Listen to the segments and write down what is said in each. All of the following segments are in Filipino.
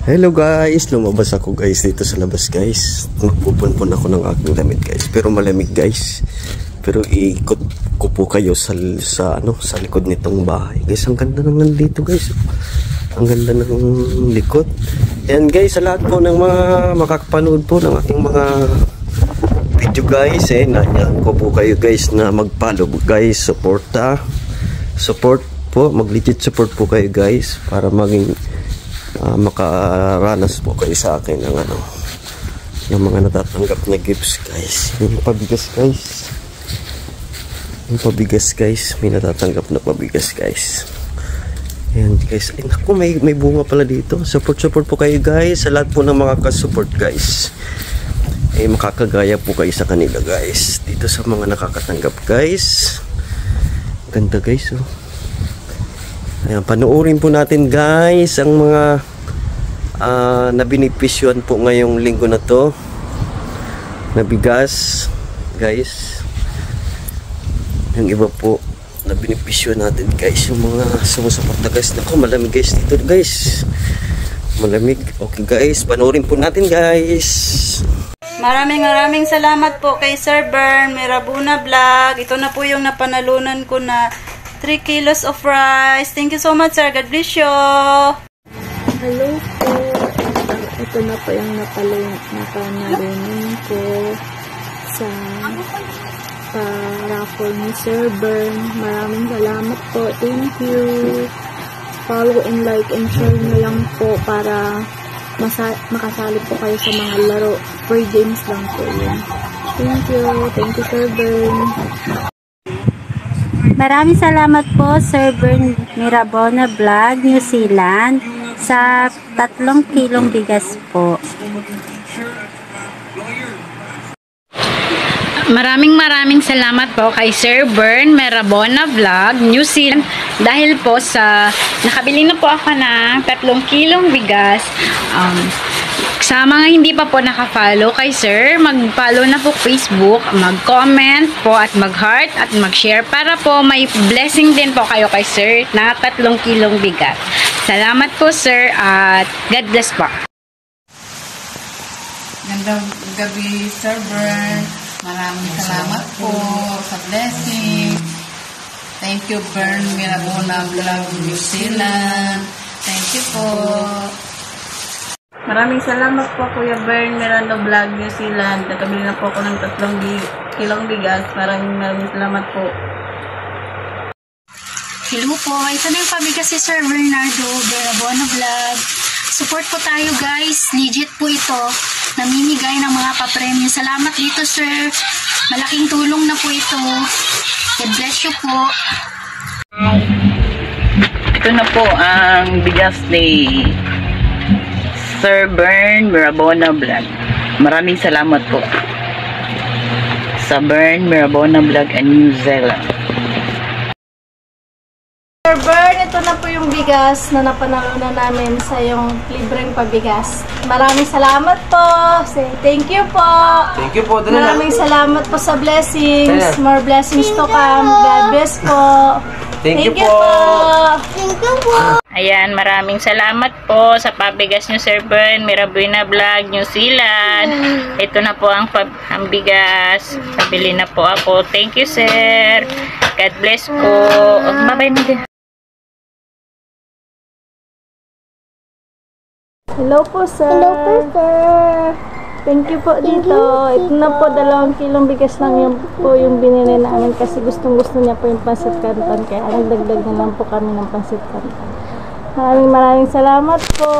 Hello guys, lumabas ako guys dito sa labas guys. Magpupunpun ako ng aking damit guys. Pero malamig guys. Pero iikot ko po kayo sa likod nitong bahay. Guys, ang ganda naman dito guys. Ang ganda ng likod. And guys, sa lahat po ng mga makakapanood po ng aking mga video guys, nanyan ko po kayo guys na mag-follow guys, support po, mag-legit support po kayo guys para maging makaranas po kayo sa akin ng yung mga natatanggap na gifts guys. Yung pabigas guys, may natatanggap na pabigas guys. Ayan guys, ay naku, may bunga pala dito. Support po kayo guys, sa lahat po ng mga ka-support guys. Makakagaya po kayo sa kanila guys, dito sa mga nakakatanggap guys. Ganda guys, oh. Ayan, panoorin po natin guys ang mga nabinipisyon po ngayong linggo na to na bigas guys. Yung iba po nabinipisyon natin guys, yung mga sumusuporta guys. Naku, malamig guys dito guys, malamig. Okay guys, panoorin po natin guys. Maraming salamat po kay Sir Bern Mirabona Vlog. Ito na po yung napanalunan ko na 3 kilos of rice. Thank you so much, sir. God bless you. Hello po. Ito na po yung napanalunan ko sa raffle ni Sir Bern. Maraming salamat po. Thank you. Follow and like and share na lang po para makasali po kayo sa mga laro. Free games lang po yun. Thank you. Thank you, Sir Bern. Maraming salamat po, Sir Bern Mirabona Vlog, New Zealand, sa 3 kilong bigas po. Maraming salamat po kay Sir Bern Mirabona Vlog, New Zealand, dahil po sa nakabili na po ako ng 3 kilong bigas. Sa mga hindi pa po naka-follow kay Sir, mag-follow na po Facebook, mag-comment po at mag-heart at mag-share para po may blessing din po kayo kay Sir na 3 kilong bigas. Salamat po Sir at God bless po. Gandang gabi Sir Bern. Maraming salamat po sa blessing. Thank you Bern Mirabona Vlog New Zealand. Thank you po. Maraming salamat po Kuya Bern Mirabona Vlog New Zealand. Nakabili na po ako ng 3 kilong bigas. Maraming salamat po. Hello po. Ito na yung pabigas si Sir Bernardo Mirabona Vlog. Support po tayo guys. Legit po ito. Namimigay ng mga papremyo. Salamat dito sir. Malaking tulong na po ito. God bless you po. Ito na po ang bigas ni Sir Bern Mirabona Vlog. Maraming salamat po sa Bern Mirabona Vlog and New Zealand. Sir Bern, ito na po yung bigas na napanalunan namin sa yung libreng pabigas. Maraming salamat po. Say thank you po. Thank you po. Maraming salamat po sa blessings. More blessings to come. God bless po. Thank you po. Thank you po. Ayan, maraming salamat po sa pabigas nyo Sir Bern Mirabona Vlog New Zealand. Ito na po ang bigas. Pabili na po ako. Thank you sir. God bless po. Bye-bye mo din. Hello po, sir. Hello po, sir. Thank you po dito. Ito na po, 2 kilong bigas lang yung po yung binili namin kasi gustong-gusto niya po yung pansit canton. Kaya nagdagdag na lang po kami ng pansit canton. Maraming salamat po.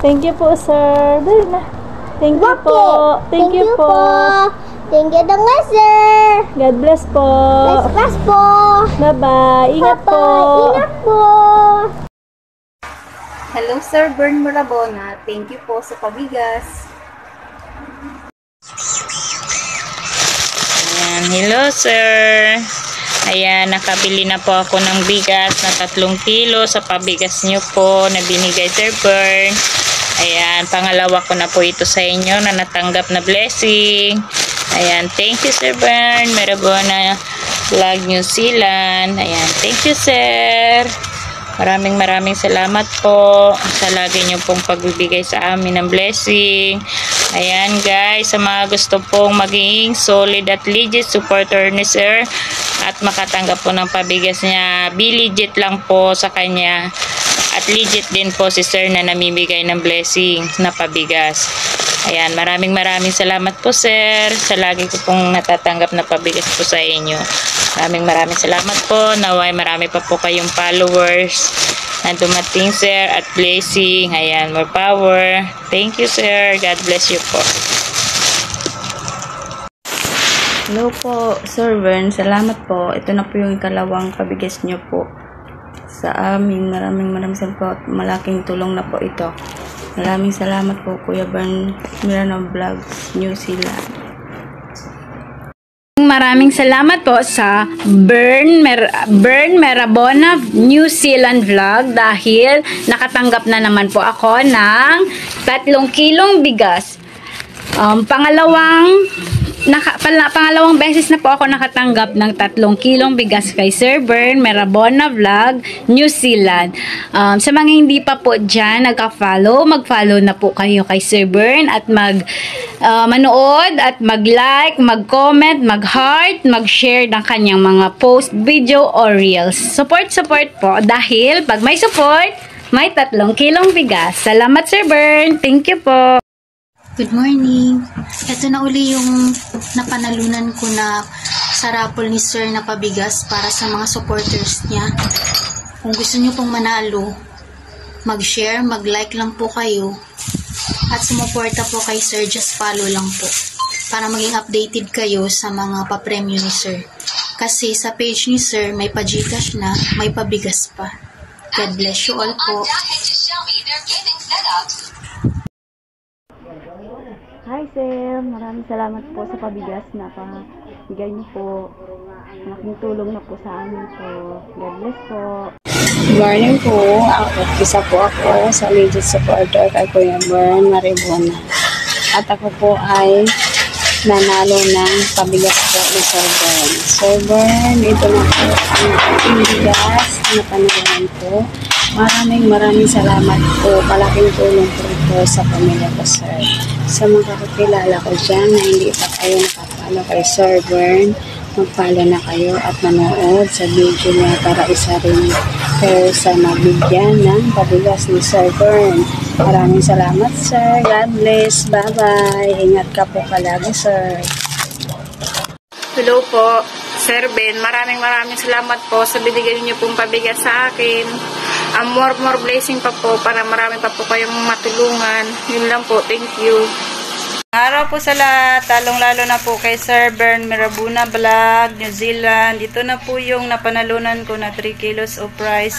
Thank you po, sir. Dali na. Thank you po. Thank you po. Thank you nga, sir. God bless po. Bless po. Bye-bye. Ingat po. Ingat po. Hello Sir Bern Mirabona. Thank you po sa pabigas. Ayan, hello sir. Ayan, nakabili na po ako ng bigas na 3 kilo sa pabigas nyo po na binigay Sir Bern. Ayan, pangalawa ko na po ito sa inyo na natanggap na blessing. Ayan, thank you Sir Bern Mirabona Vlog New Zealand. Ayan, thank you sir. Maraming salamat po sa lagi nyo pong pagbibigay sa amin ng blessing. Ayan guys, sa mga gusto pong maging solid at legit supporter ni Sir at makatanggap po ng pabigas niya, be legit lang po sa kanya. At legit din po si Sir na namimigay ng blessing na pabigas. Ayan, maraming salamat po Sir sa lagi ko pong natatanggap na pabigas po sa inyo. Maraming salamat po. Naway marami pa po kayong followers na dumating Sir at blessing. Ayan, more power. Thank you Sir. God bless you po. Hello po, Sir Vern. Salamat po. Ito na po yung ikalawang pabigas nyo po sa amin. Maraming salamat po. Malaking tulong na po ito. Maraming salamat po, Kuya Vern Mirabona Vlogs, New Zealand. Maraming salamat po sa Bern Mirabona New Zealand Vlog dahil nakatanggap na naman po ako ng 3 kilong bigas. Pangalawang beses na po ako nakatanggap ng 3 kilong bigas kay Sir Bern Mirabona Vlog New Zealand. Sa mga hindi pa po dyan nagka-follow, mag-follow na po kayo kay Sir Bern at manood at mag-like, mag-comment, mag-heart, mag-share ng kanyang mga post, video or reels. Support po dahil pag may support, may 3 kilong bigas. Salamat Sir Bern. Thank you po. Good morning. Ito na uli yung napanalunan ko na sa raffle ni Sir na pabigas para sa mga supporters niya. Kung gusto niyo pong manalo, mag-share, mag-like lang po kayo. At sumuporta po kay Sir, just follow lang po. Para maging updated kayo sa mga papremyo ni Sir. Kasi sa page ni Sir, may pa-Gcash na, may pabigas pa. God bless you all po. Hi Sir, maraming salamat po sa pabigas na pabigay niyo po. Malaking tulong na po sa amin po. God bless po. Good morning po. Isa po ako sa legit supporter kay Kuya Bern Mirabona. At ako po ay nanalo ng pabigas po ni Sir Bern. Sir Bern, ito na po ang ating bigas na panalunan po. Maraming salamat po. Malaking tulong po ito sa pamilya ko, Sir. Sa mga kakilala ko dyan na hindi pa kayo nakapalo kay Sir Bern, mag-follow na kayo at manood sa video niya para isa rin kayo sa mabigyan ng pabigas ni Sir Bern. Maraming salamat, Sir. God bless. Bye-bye. Ingat ka po palagi, Sir. Hello po, Sir Ben. Maraming salamat po sa binigay niyo pong pabigas sa akin. More blessing pa po para marami pa po kayong matulungan. Yun lang po. Thank you. Araw po sa lahat, talong-lalo na po kay Sir Bern Mirabona Vlog, New Zealand. Ito na po yung napanalunan ko na 3 kilos of rice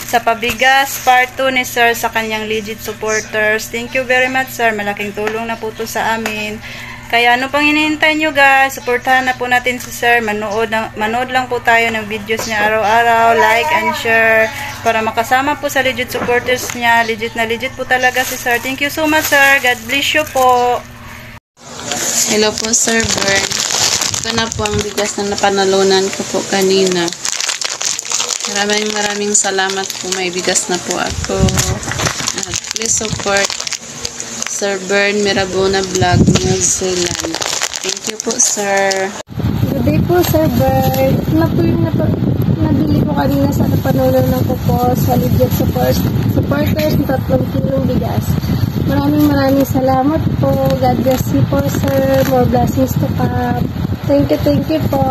sa pabigas, part 2 ni Sir sa kanyang legit supporters. Thank you very much Sir, malaking tulong na po to sa amin. Kaya ano pang hinihintay nyo guys, supportahan na po natin si Sir, manood lang po tayo ng videos niya araw-araw, like and share, para makasama po sa legit supporters niya. Legit na legit po talaga si Sir. Thank you so much Sir, God bless you po. Hello po Sir Bern. Ito na po ang bigas na napanalunan ko po kanina. Maraming salamat po, may bigas na po ako. Please support Sir Bern Mirabona Vlog, New Zealand. Thank you po, Sir. Good day po, Sir Bern. Ito na po yung nabili ko kanina sa napanalunan ko po sa legit supporters ng 3 kilong bigas. Maraming salamat po. God bless you po, Sir. More blessings to come. Thank you po.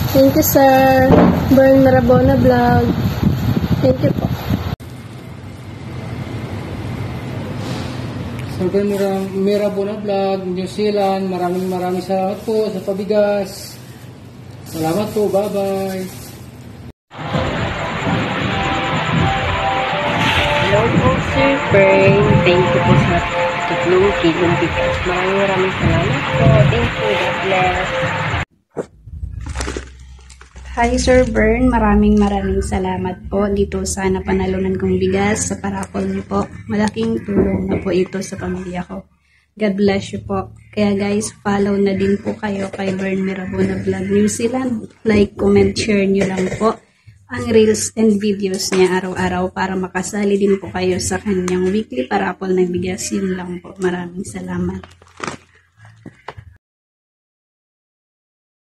Thank you, Sir Bern Mirabona Vlog. Thank you po. Sir Bern Mirabona Vlog, New Zealand. Maraming salamat po sa pabigas. Salamat po. Bye-bye. Hello po, Sir Bern. Thank you po sa 3 kilong bigas. Maraming salamat po. Thank you. God bless. Hi Sir Bern, maraming salamat po dito sa napanalunan kong bigas sa parapol niyo po. Malaking tulong na po ito sa pamilya ko. God bless you po. Kaya guys, follow na din po kayo kay Bern Mirabona Vlog New Zealand. Like, comment, share nyo lang po. ang reels and videos niya araw-araw para makasali din po kayo sa kanyang weekly parapol ng bigas. Yun lang po. Maraming salamat.